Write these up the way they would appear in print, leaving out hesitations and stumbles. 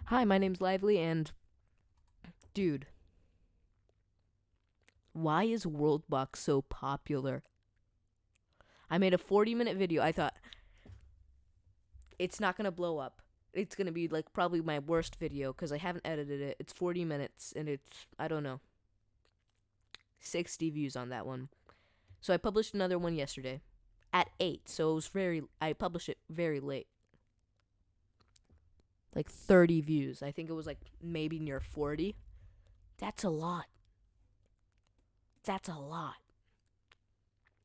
Hi, my name's Lively, and dude, why is WorldBox so popular? I made a 40-minute video. I thought it's not gonna blow up. It's gonna be like probably my worst video because I haven't edited it. It's 40 minutes, and it's, I don't know, 60 views on that one. So I published another one yesterday at 8. So it was I published it very late. Like 30 views. I think it was like maybe near 40. That's a lot. That's a lot.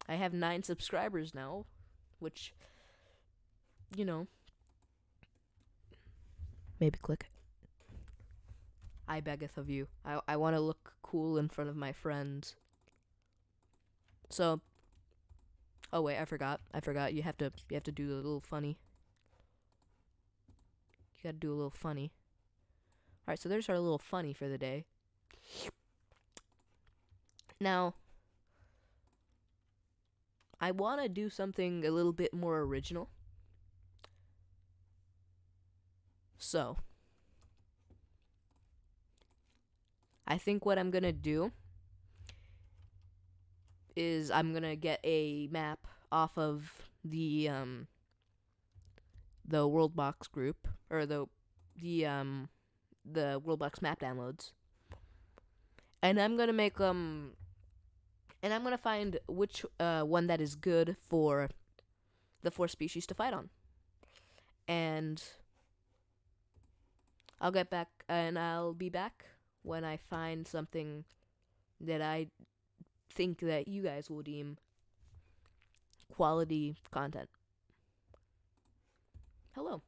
I have 9 subscribers now, which, you know, maybe click it. I beggeth of you. I want to look cool in front of my friends. So, oh wait, I forgot. You have to do a little funny. You got to do a little funny. All right, so there's our little funny for the day. Now, I want to do something a little bit more original. So, I think what I'm going to do is I'm going to get a map off of the WorldBox group, or the WorldBox map downloads. And I'm going to make and I'm going to find which one that is good for the 4 species to fight on. And I'll be back when I find something that I think that you guys will deem quality content. Hello,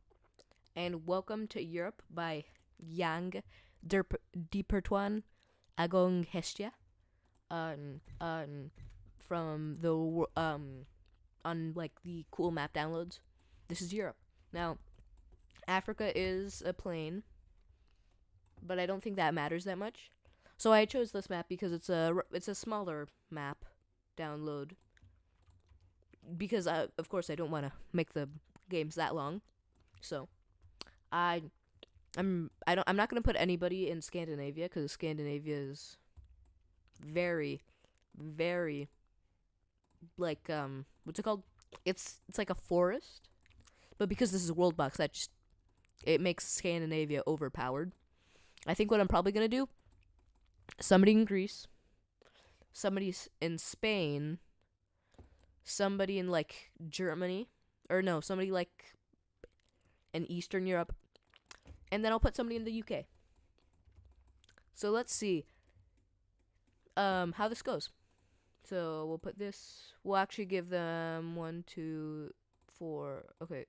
and welcome to Europe by Yang Dipertuan Agong Hestia. From the on like the cool map downloads. This is Europe. Now, Africa is a plane, but I don't think that matters that much. So I chose this map because it's a smaller map download. Because of course I don't want to make the games that long. So I'm not gonna put anybody in Scandinavia because Scandinavia is very, very like what's it called? It's like a forest, but because this is WorldBox, it makes Scandinavia overpowered. I think what I'm probably gonna do, somebody in Greece, somebody in Spain, somebody in like Germany, or no, somebody like in Eastern Europe, and then I'll put somebody in the UK. So let's see how this goes. So we'll put this. We'll actually give them 1, 2, 4. Okay.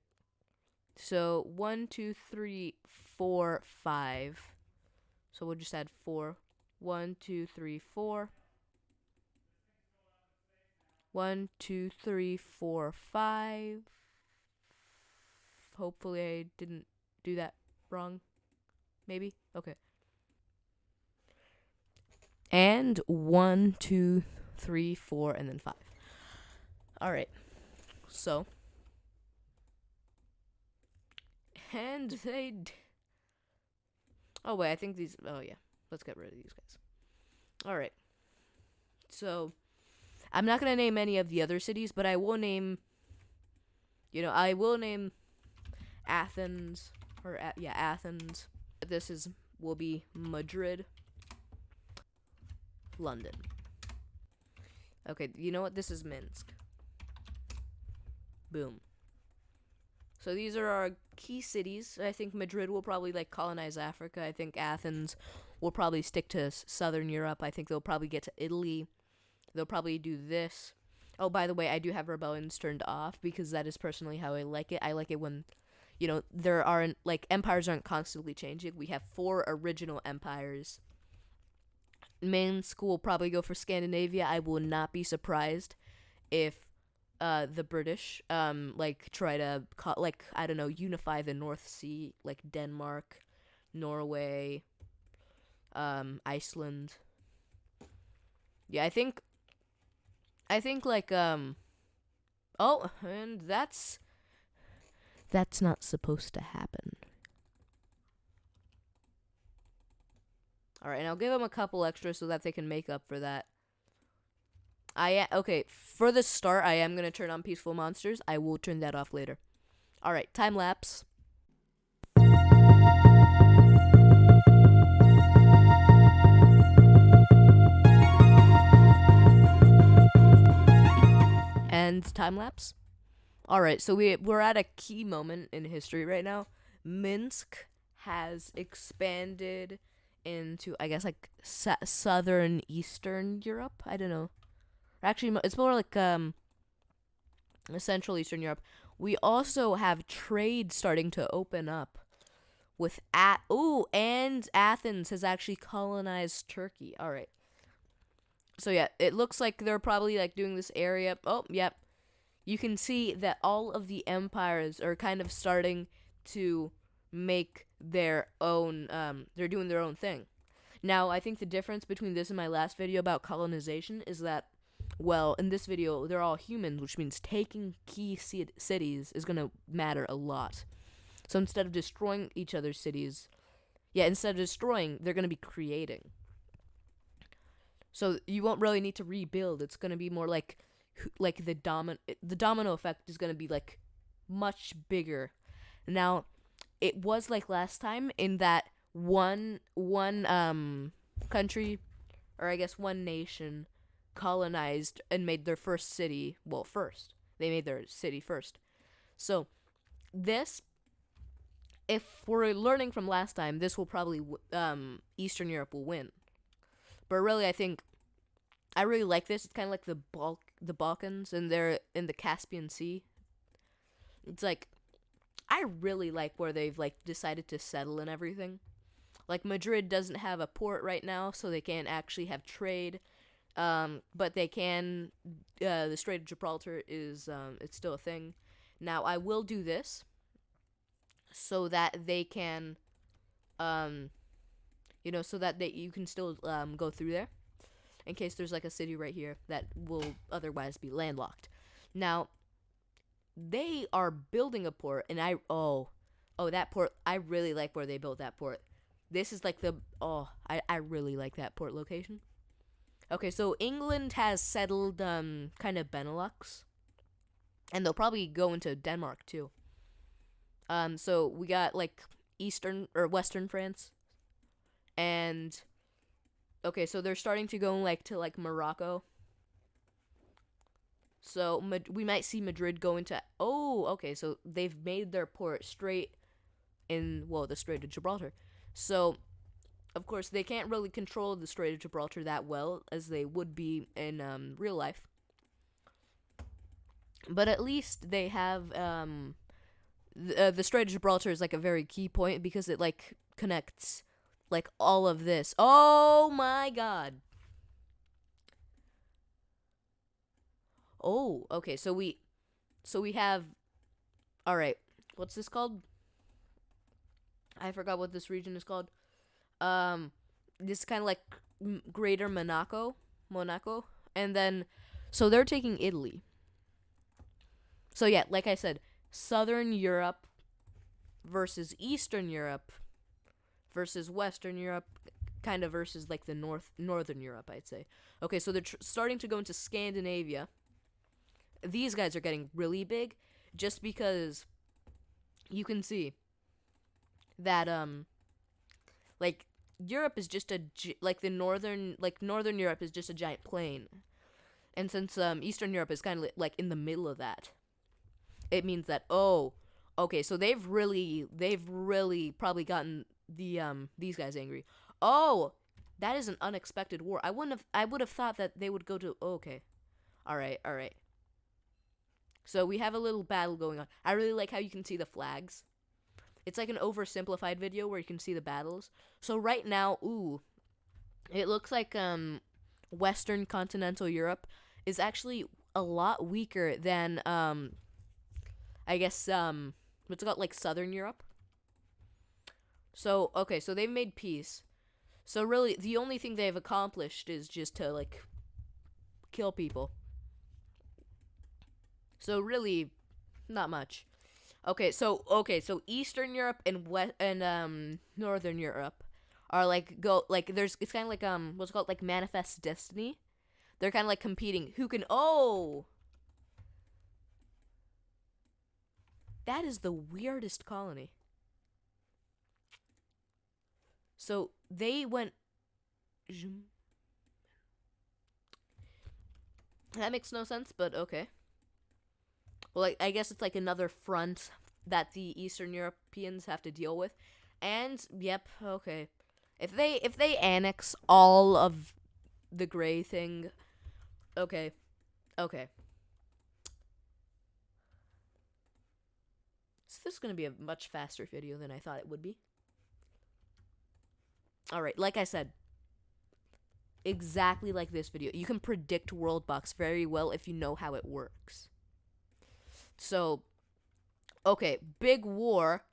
So 1, 2, 3, 4, 5. So we'll just add 4. 1, 2, 3, 4. 1, 2, 3, 4, 5. Hopefully I didn't do that wrong. Maybe? Okay. And 1, 2, 3, 4, and then 5. Alright. So. And they. Oh, wait, I think these. Oh, yeah. Let's get rid of these guys. Alright. So. I'm not going to name any of the other cities, but I will name. I will name Athens. Athens. Will be Madrid. London. Okay, you know what? This is Minsk. Boom. So these are our key cities. I think Madrid will probably like colonize Africa. I think Athens will probably stick to Southern Europe. I think they'll probably get to Italy. They'll probably do this. Oh, by the way, I do have rebellions turned off because that is personally how I like it. I like it when, there aren't, like, empires aren't constantly changing. We have 4 original empires. Minsk will probably go for Scandinavia. I will not be surprised if the British try to I don't know, unify the North Sea, like Denmark, Norway, Iceland. Yeah, I think oh, and that's not supposed to happen. All right, and I'll give them a couple extra so that they can make up for that. Okay, for the start, I am gonna turn on peaceful monsters. I will turn that off later. All right, time lapse. And time lapse. All right, so we're at a key moment in history right now. Minsk has expanded into, I guess, like southern Eastern Europe. I don't know. Actually, it's more like Central Eastern Europe. We also have trade starting to open up with and Athens has actually colonized Turkey. All right. So yeah, it looks like they're probably like doing this area. Oh, yep. You can see that all of the empires are kind of starting to make their own they're doing their own thing. Now, I think the difference between this and my last video about colonization is that, well, in this video, they're all humans, which means taking key cities is going to matter a lot. So instead of destroying each other's cities, instead of destroying, they're going to be creating. So you won't really need to rebuild. It's going to be more like the domino effect is going to be like much bigger. Now, it was like last time in that one country, or I guess one nation, colonized and made their first city. Well, first they made their city first. So this, if we're learning from last time, this will probably Eastern Europe will win. But really, I really like this. It's kind of like the Balkans, and they're in the Caspian Sea. It's like, I really like where they've like decided to settle and everything. Like, Madrid doesn't have a port right now, so they can't actually have trade. But they can. The Strait of Gibraltar is it's still a thing. Now, I will do this so that they can, so that you can still go through there, in case there's like a city right here that will otherwise be landlocked. Now, they are building a port, and that port, I really like where they built that port. This is like I really like that port location. Okay, so England has settled kind of Benelux, and they'll probably go into Denmark too. So we got like Eastern or Western France, and okay, so they're starting to go like to like Morocco. So we might see Madrid go into. Oh, okay, so they've made their port straight in the Strait of Gibraltar. So, of course, they can't really control the Strait of Gibraltar that well as they would be in real life. But at least they have the Strait of Gibraltar is like a very key point because it like connects like all of this. Oh my god. Oh, okay. So we have. All right. What's this called? I forgot what this region is called. This is kind of like Greater Monaco, and then so they're taking Italy. So yeah, like I said, Southern Europe versus Eastern Europe versus Western Europe, kind of versus like the Northern Europe, I'd say. Okay, so they're starting to go into Scandinavia. These guys are getting really big, just because you can see that like Europe is just like Northern Europe is just a giant plain, and since Eastern Europe is kind of like in the middle of that, it means that okay, so they've really probably gotten these guys angry. Oh, that is an unexpected war. I would have thought that they would go to. Okay, all right. So we have a little battle going on. I really like how you can see the flags. It's like an oversimplified video where you can see the battles. So right now, it looks like Western continental Europe is actually a lot weaker than I guess what's it called, like Southern Europe. So okay, so they've made peace. So really, the only thing they've accomplished is just to like kill people. So really, not much. Okay, so Eastern Europe and Northern Europe are like go like there's it's kind of like what's it called, like Manifest Destiny. They're kind of like competing who can. Oh, that is the weirdest colony. So they went. That makes no sense, but okay. Well, like, I guess it's like another front that the Eastern Europeans have to deal with. And yep, okay. If they annex all of the gray thing, okay, okay. So this is gonna be a much faster video than I thought it would be. All right, like I said, exactly like this video, you can predict WorldBox very well if you know how it works. So, okay, big war.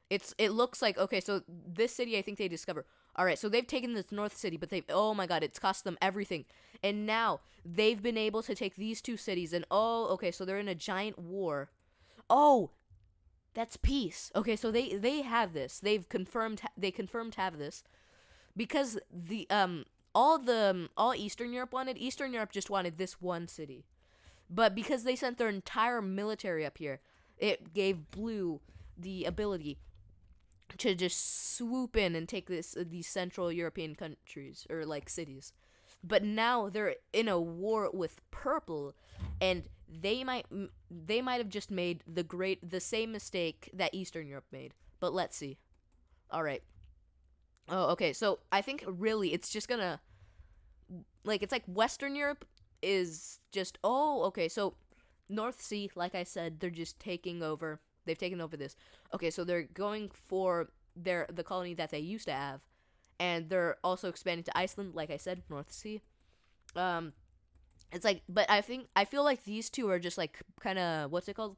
It looks like, okay, so this city I think they discover. All right, so they've taken this north city, but they've, oh my god, it's cost them everything. And now they've been able to take these two cities, and oh, okay, so they're in a giant war. Oh, that's peace. Okay, so they have this. They confirmed have this because all Eastern Europe wanted. Eastern Europe just wanted this one city. But because they sent their entire military up here, it gave Blue the ability to just swoop in and take these Central European countries or like cities. But now they're in a war with Purple, and they might have just made the same mistake that Eastern Europe made. But let's see. All right. Oh, okay. So I think really it's just gonna it's like Western Europe is just, oh, okay. So North Sea, like I said, they're just taking over. They've taken over this. Okay, so they're going for the colony that they used to have, and they're also expanding to Iceland, like I said, North Sea. It's like, but I feel like these two are just like kind of, what's it called?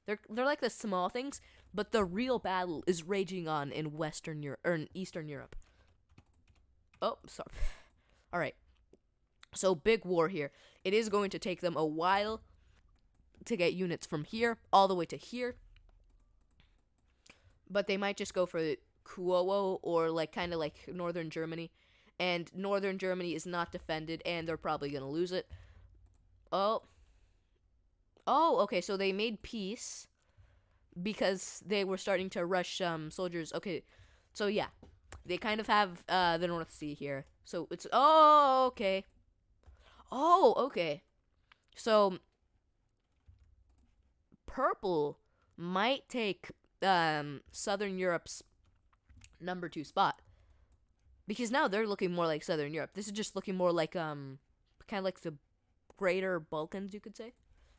They're like the small things, but the real battle is raging on in Western Europe or in Eastern Europe. Oh, sorry. All right. So big war here. It is going to take them a while to get units from here all the way to here. But they might just go for Kuowo or like kind of like northern Germany. And northern Germany is not defended, and they're probably going to lose it. Oh. Oh, okay, so they made peace because they were starting to rush soldiers. Okay, so yeah. They kind of have the North Sea here. So it's, oh, okay. Oh, okay. So Purple might take Southern Europe's number 2 spot, because now they're looking more like Southern Europe. This is just looking more like kind of like the Greater Balkans, you could say,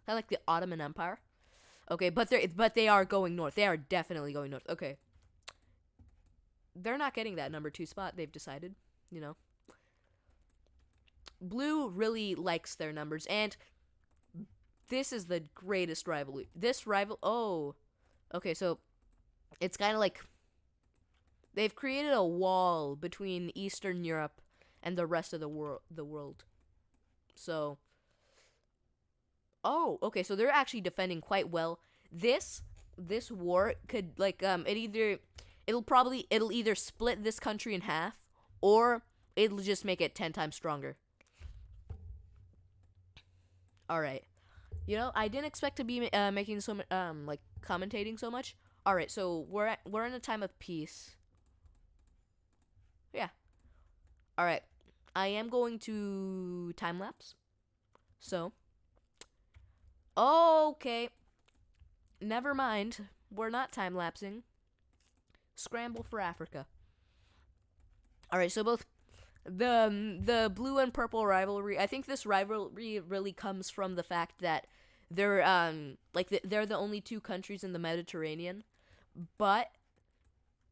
kind of like the Ottoman Empire. Okay, but they are going north. They are definitely going north. Okay, they're not getting that number 2 spot. They've decided, you know. Blue really likes their numbers, and this is the greatest rivalry. Oh, okay, so it's kind of like they've created a wall between Eastern Europe and the rest of the world. So, oh, okay, so they're actually defending quite well. This war could it'll either split this country in half, or it'll just make it 10 times stronger. All right. You know, I didn't expect to be making so like commentating so much. All right, so we're in a time of peace. Yeah. All right. I am going to time lapse. So, okay. Never mind. We're not time lapsing. Scramble for Africa. All right, so both the blue and purple rivalry. I think this rivalry really comes from the fact that they're they're the only 2 countries in the Mediterranean, but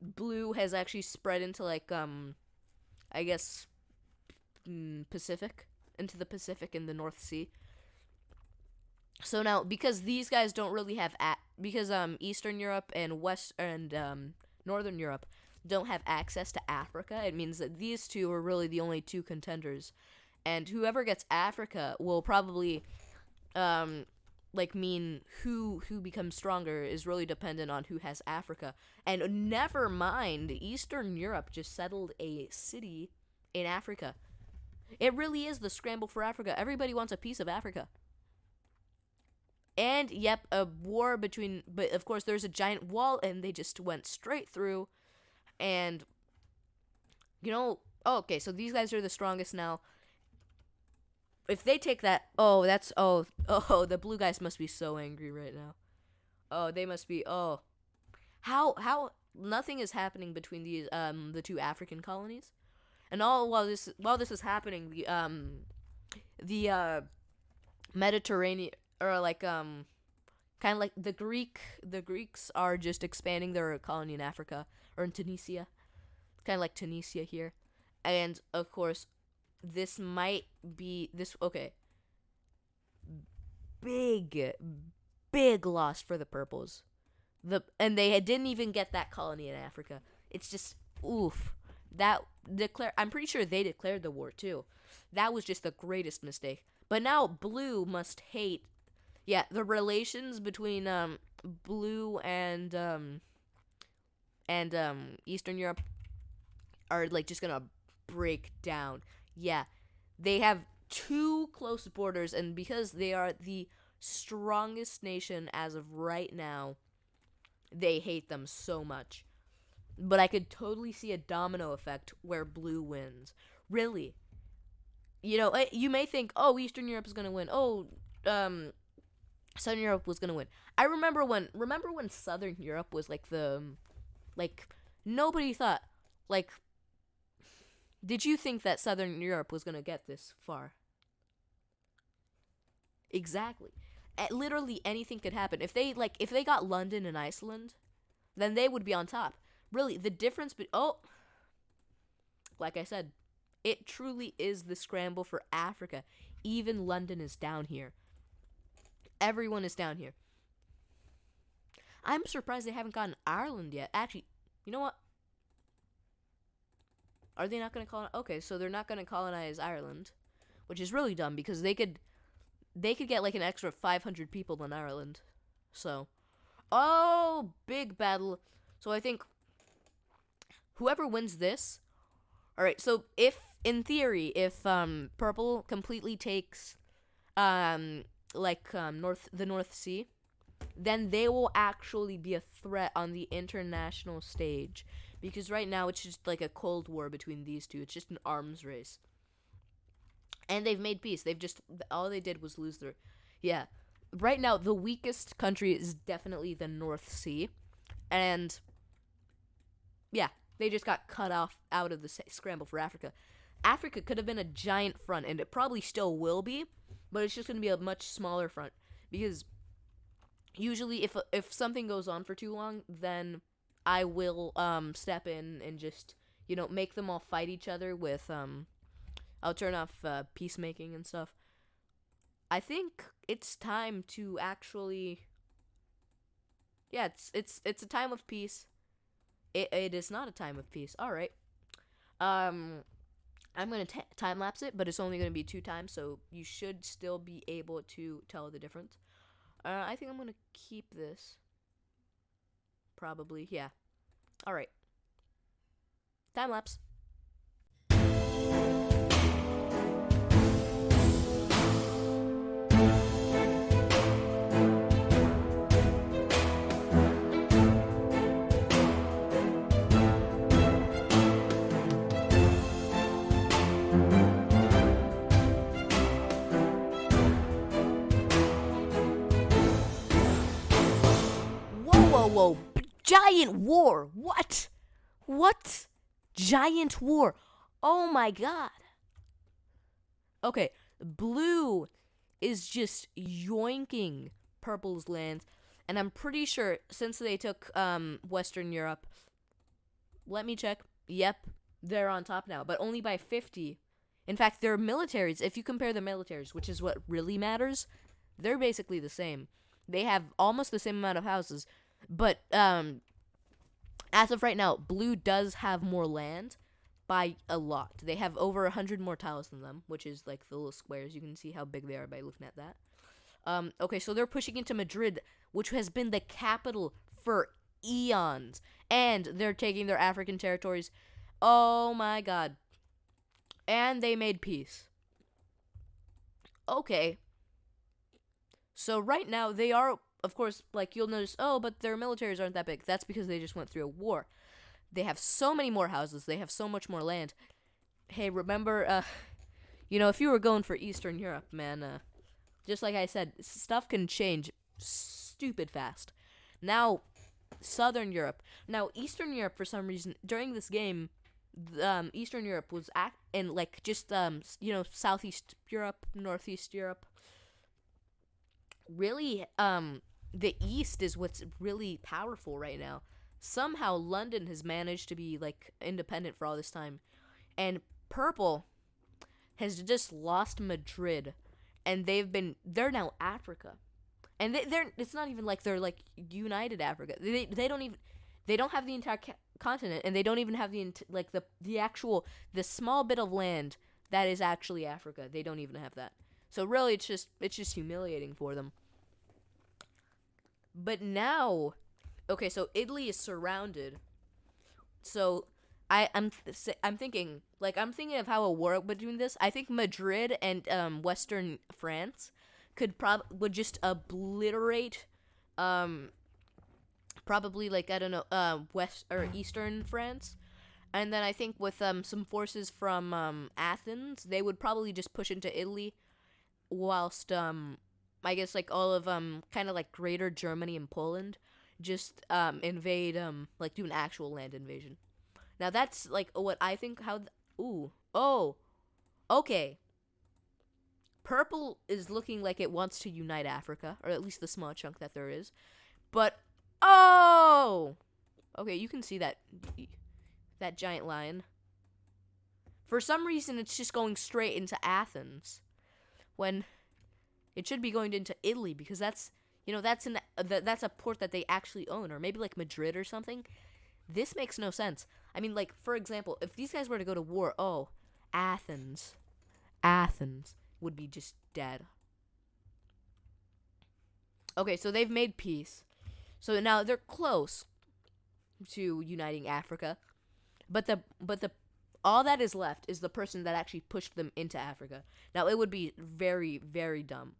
blue has actually spread into like I guess Pacific, into the Pacific and the North Sea. So now, because these guys don't really have because Eastern Europe and Northern Europe don't have access to Africa, it means that these 2 are really the only 2 contenders, and whoever gets Africa will probably mean who becomes stronger is really dependent on who has Africa. And never mind, Eastern Europe just settled a city in Africa. It really is the scramble for Africa. Everybody wants a piece of Africa. And yep, a war between, but of course there's a giant wall and they just went straight through. And okay, so these guys are the strongest now. If they take that, the blue guys must be so angry right now. Oh, they must be. Oh, how nothing is happening between these the two African colonies, and all while this is happening, the Mediterranean, or kind of like the Greeks are just expanding their colony in Africa, or in Tunisia, kind of like Tunisia here, and of course this might be this okay. Big loss for the purples. And they didn't even get that colony in Africa. It's just oof. I'm pretty sure they declared the war too. That was just the greatest mistake. But now blue must hate. Yeah, the relations between blue and Eastern Europe are just gonna break down. Yeah, they have two close borders, and because they are the strongest nation as of right now, they hate them so much. But I could totally see a domino effect where blue wins. Really. You may think, oh, Eastern Europe is going to win. Oh, Southern Europe was going to win. I remember when Southern Europe was nobody thought, did you think that Southern Europe was going to get this far? Exactly. Literally anything could happen. If they got London and Iceland, then they would be on top. Really, the difference like I said, it truly is the scramble for Africa. Even London is down here. Everyone is down here. I'm surprised they haven't gotten Ireland yet. Actually, you know what? Are they not going to colonize? Okay, so they're not going to colonize Ireland, which is really dumb because they could get an extra 500 people in Ireland. So, big battle. So I think whoever wins this. All right. So if purple completely takes the North Sea, then they will actually be a threat on the international stage. Because right now it's just like a cold war between these two. It's just an arms race. And they've made peace. All they did was lose their... Yeah. Right now, the weakest country is definitely the North Sea. And, yeah, they just got cut off out of the scramble for Africa. Africa could have been a giant front, and it probably still will be, but it's just going to be a much smaller front. Because usually if something goes on for too long, then I will step in and just, make them all fight each other with... I'll turn off peacemaking and stuff. I think it's time to actually... Yeah, it's a time of peace. It is not a time of peace. All right. I'm going to time-lapse it, but it's only going to be 2 times, so you should still be able to tell the difference. I think I'm going to keep this. Probably, yeah. All right. Time-lapse. Whoa. Giant war. What? Giant war. Oh my god. Okay, blue is just yoinking purple's lands. And I'm pretty sure since they took Western Europe, let me check. Yep, they're on top now, but only by 50. In fact, their militaries, if you compare the militaries, which is what really matters, they're basically the same. They have almost the same amount of houses. But as of right now, blue does have more land by a lot. They have over 100 more tiles than them, which is like the little squares. You can see how big they are by looking at that. Okay, so they're pushing into Madrid, which has been the capital for eons, and they're taking their African territories. Oh my god. And they made peace. Okay. So right now they are, of course, like you'll notice, oh, but their militaries aren't that big. That's because they just went through a war. They have so many more houses. They have so much more land. Hey, remember, if you were going for Eastern Europe, man, just like I said, stuff can change stupid fast. Now, Southern Europe. Now, Eastern Europe, for some reason, during this game, Eastern Europe was in like just Southeast Europe, Northeast Europe. Really, the East is what's really powerful right now. Somehow, London has managed to be like independent for all this time, and Purple has just lost Madrid, and they're now Africa, and they're it's not even like they're like united Africa. They don't have the entire continent, and they don't even have the actual the small bit of land that is actually Africa. They don't even have that. So really, it's just humiliating for them. But now, okay, so Italy is surrounded. So I'm thinking of how a war would do this. I think Madrid and Western France would just obliterate probably like I don't know West or Eastern France. And then I think with some forces from Athens, they would probably just push into Italy, whilst I guess like all of kind of like Greater Germany and Poland just invade like do an actual land invasion. Now that's like what I think okay. Purple is looking like it wants to unite Africa, or at least the small chunk that there is. But okay, you can see that giant lion. For some reason, it's just going straight into Athens, when it should be going into Italy, because that's a port that they actually own, or maybe like Madrid or something. This makes no sense. I mean, like, for example, if these guys were to go to war, Athens would be just dead. Okay, so they've made peace. So now they're close to uniting Africa. But the all that is left is the person that actually pushed them into Africa. Now, it would be very, very dumb.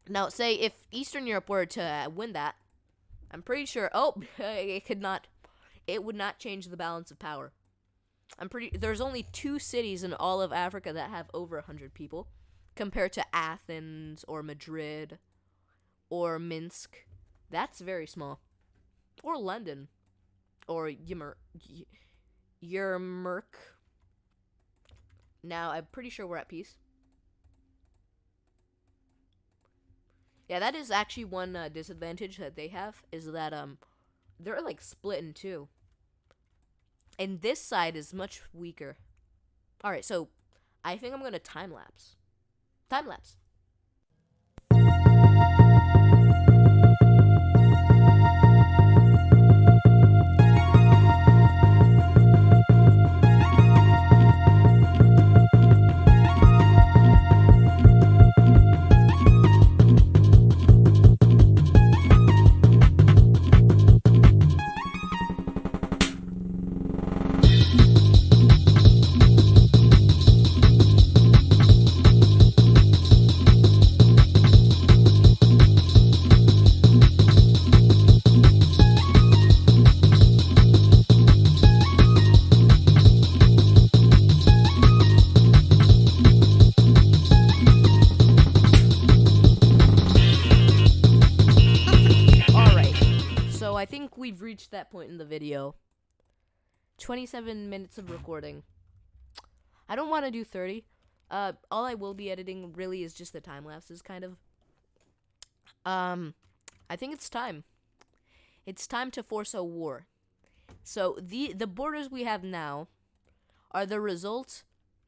Now, say if Eastern Europe were to win that, I'm pretty sure it would not change the balance of power. There's only 2 cities in all of Africa that have over 100 people, compared to Athens or Madrid or Minsk. That's very small. Or London or Yermerk. Now, I'm pretty sure we're at peace. Yeah, that is actually one disadvantage that they have, is that they're like split in 2. And this side is much weaker. Alright, so I think I'm going to time lapse. Time lapse. I think we've reached that point in the video. 27 minutes of recording. I don't want to do 30. All I will be editing really is just the time lapses, kind of. I think it's time. It's time to force a war. So the borders we have now are the result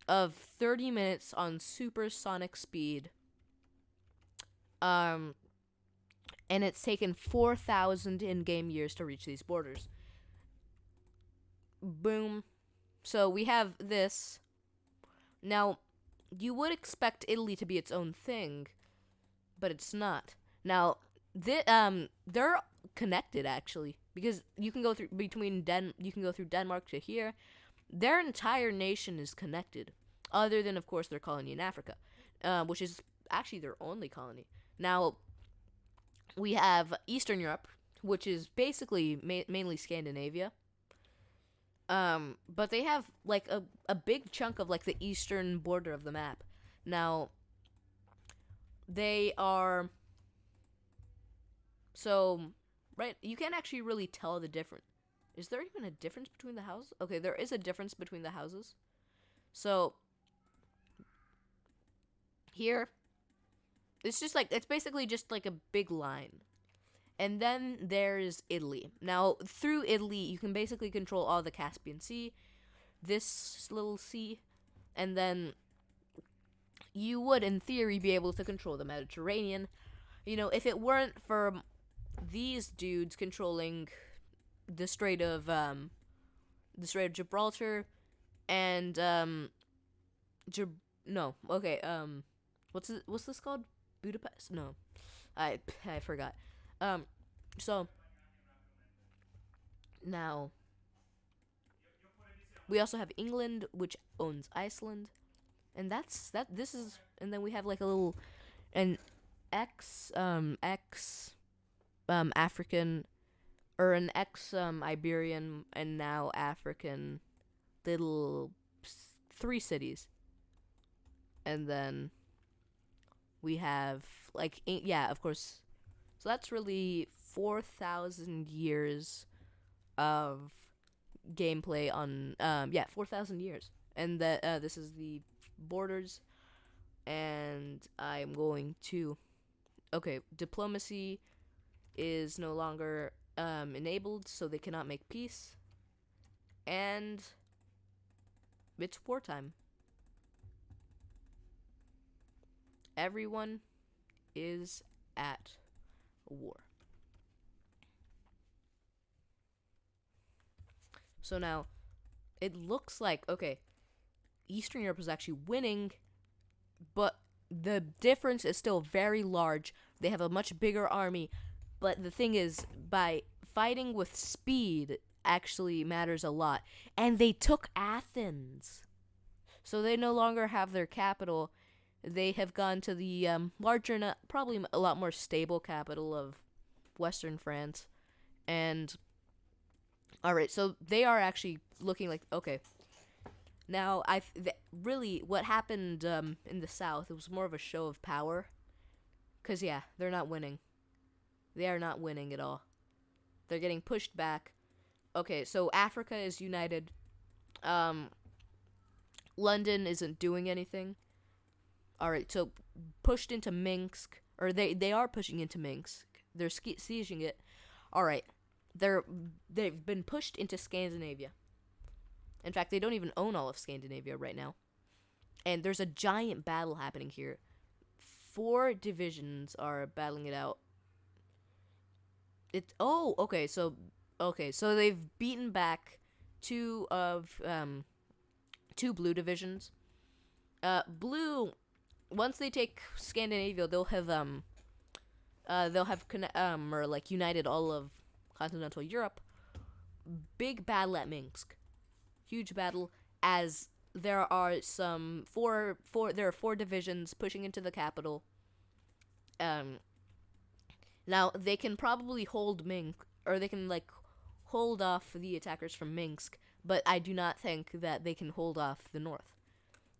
of 30 minutes on supersonic speed. And it's taken 4,000 in-game years to reach these borders. Boom. So we have this. Now, you would expect Italy to be its own thing, but it's not. Now, they're connected actually because you can go through you can go through Denmark to here. Their entire nation is connected, other than of course their colony in Africa, which is actually their only colony. Now we have Eastern Europe, which is basically mainly Scandinavia. But they have like a big chunk of like the eastern border of the map. Now they are so right. You can't actually really tell the difference. Is there even a difference between the houses? Okay, there is a difference between the houses. So here, it's basically just like a big line. And then there's Italy. Now, through Italy, you can basically control all the Caspian Sea, this little sea, and then you would, in theory, be able to control the Mediterranean. You know, if it weren't for these dudes controlling the Strait of Gibraltar, and no, okay, what's this called? Budapest? No, I forgot. Um, so now we also have England, which owns Iceland, and that's that. This is, and then we have like a little an ex African or an ex Iberian and now African little three cities, and then we have like yeah, of course. So that's really 4,000 years of gameplay on 4,000 years, and that this is the borders, and I'm going to diplomacy is no longer enabled, so they cannot make peace, and it's wartime. Everyone is at war. So now, it looks like, Eastern Europe is actually winning, but the difference is still very large. They have a much bigger army, but the thing is, by fighting with speed actually matters a lot. And they took Athens. So they no longer have their capital. They have gone to the larger, probably a lot more stable capital of Western France. And, alright, so they are actually looking like, okay. Now, really, what happened in the South, it was more of a show of power. Because, yeah, they're not winning. They are not winning at all. They're getting pushed back. Okay, so Africa is united. London isn't doing anything. Alright, so pushed into Minsk. Or they are pushing into Minsk. They're sieging it. Alright. They've been pushed into Scandinavia. In fact, they don't even own all of Scandinavia right now. And there's a giant battle happening here. 4 divisions are battling it out. So they've beaten back 2 blue divisions. Blue, once they take Scandinavia, they'll have united all of continental Europe. Big battle at Minsk. Huge battle, as there are there are 4 divisions pushing into the capital. Now they can probably hold Minsk, or they can hold off the attackers from Minsk, but I do not think that they can hold off the north.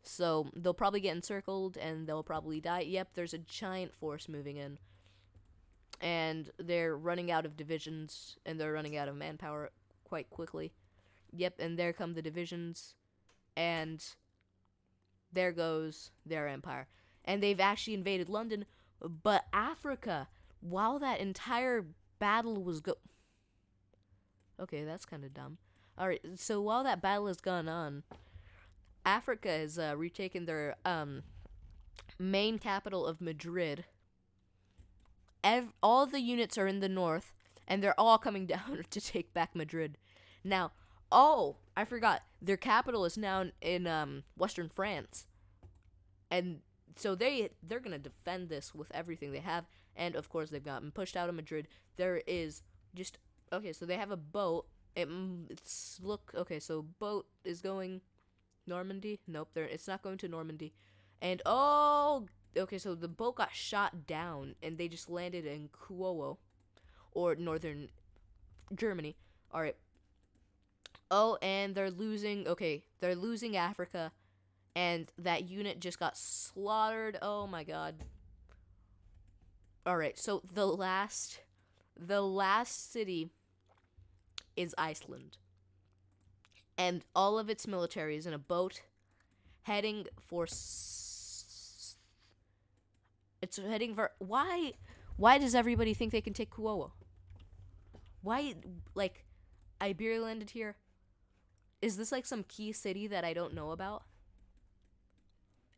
So they'll probably get encircled and they'll probably die. Yep, there's a giant force moving in, and they're running out of divisions and they're running out of manpower quite quickly. Yep, and there come the divisions, and there goes their empire. And they've actually invaded London, but Africa, while that entire battle was Okay, that's kind of dumb. Alright, so while that battle has gone on, Africa has retaken their main capital of Madrid. All the units are in the north, and they're all coming down to take back Madrid. Now, I forgot. Their capital is now in Western France. And So they're gonna defend this with everything they have, and of course they've gotten pushed out of Madrid. There is just okay. So they have a boat. It's look okay. So boat is going Normandy. Nope, it's not going to Normandy. And oh, okay. So the boat got shot down, and they just landed in Kuowo, or northern Germany. All right. Oh, and they're losing. Okay, they're losing Africa, and that unit just got slaughtered. Oh my god. All right. So the last city is Iceland, and all of its military is in a boat heading for. It's heading for why? Why does everybody think they can take Kuowo? Why, like, Iberia landed here? Is this like some key city that I don't know about?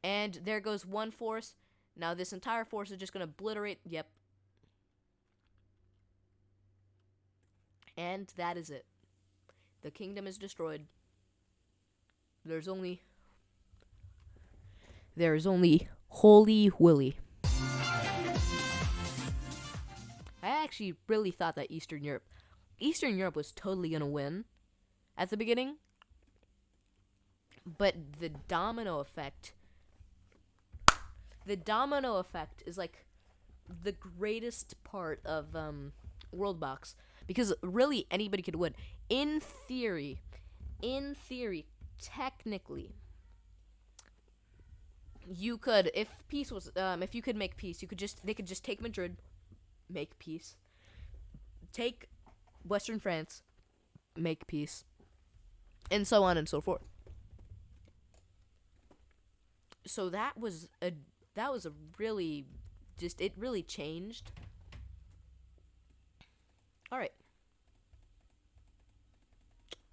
And there goes one force. Now this entire force is just gonna obliterate. Yep. And that is it. The kingdom is destroyed. There is only Holy Willy. I actually really thought that Eastern Europe was totally gonna win at the beginning, but the domino effect is like the greatest part of WorldBox, because really anybody could win. In theory, technically, you could, if peace was, if you could make peace, they could just take Madrid, make peace, take Western France, make peace, and so on and so forth. So that was a really, it really changed. All right.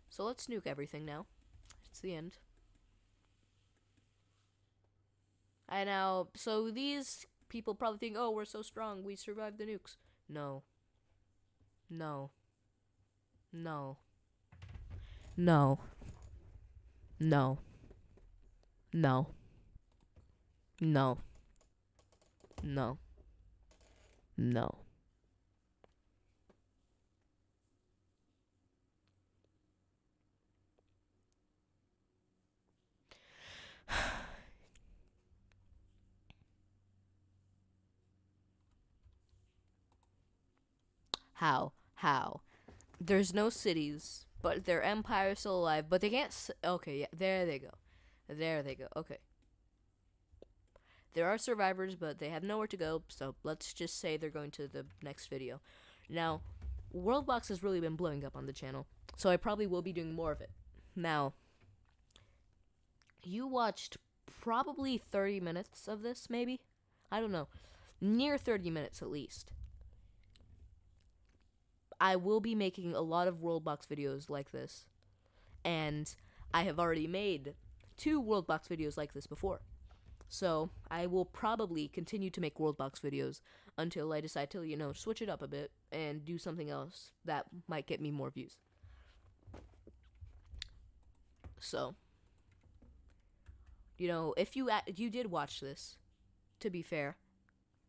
So let's nuke everything now. It's the end. I know. So these people probably think, oh, we're so strong. We survived the nukes. No. No. No. No. No. No. No. No. No. How? There's no cities, but their empire is still alive, but they can't okay, yeah, there they go. Okay. There are survivors, but they have nowhere to go, so let's just say they're going to the next video. Now, WorldBox has really been blowing up on the channel, so I probably will be doing more of it. Now, you watched probably 30 minutes of this, maybe? I don't know. Near 30 minutes at least. I will be making a lot of WorldBox videos like this, and I have already made 2 WorldBox videos like this before. So I will probably continue to make WorldBox videos until I decide to, switch it up a bit and do something else that might get me more views. So, if you did watch this, to be fair,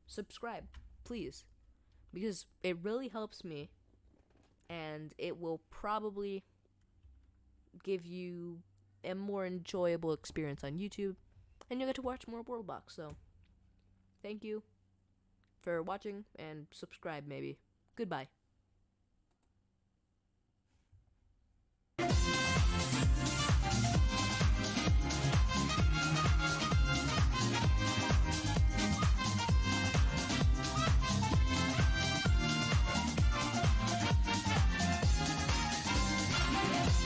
subscribe, please, because it really helps me, and it will probably give you a more enjoyable experience on YouTube, and you'll get to watch more WorldBox. So, thank you for watching, and subscribe maybe. Goodbye.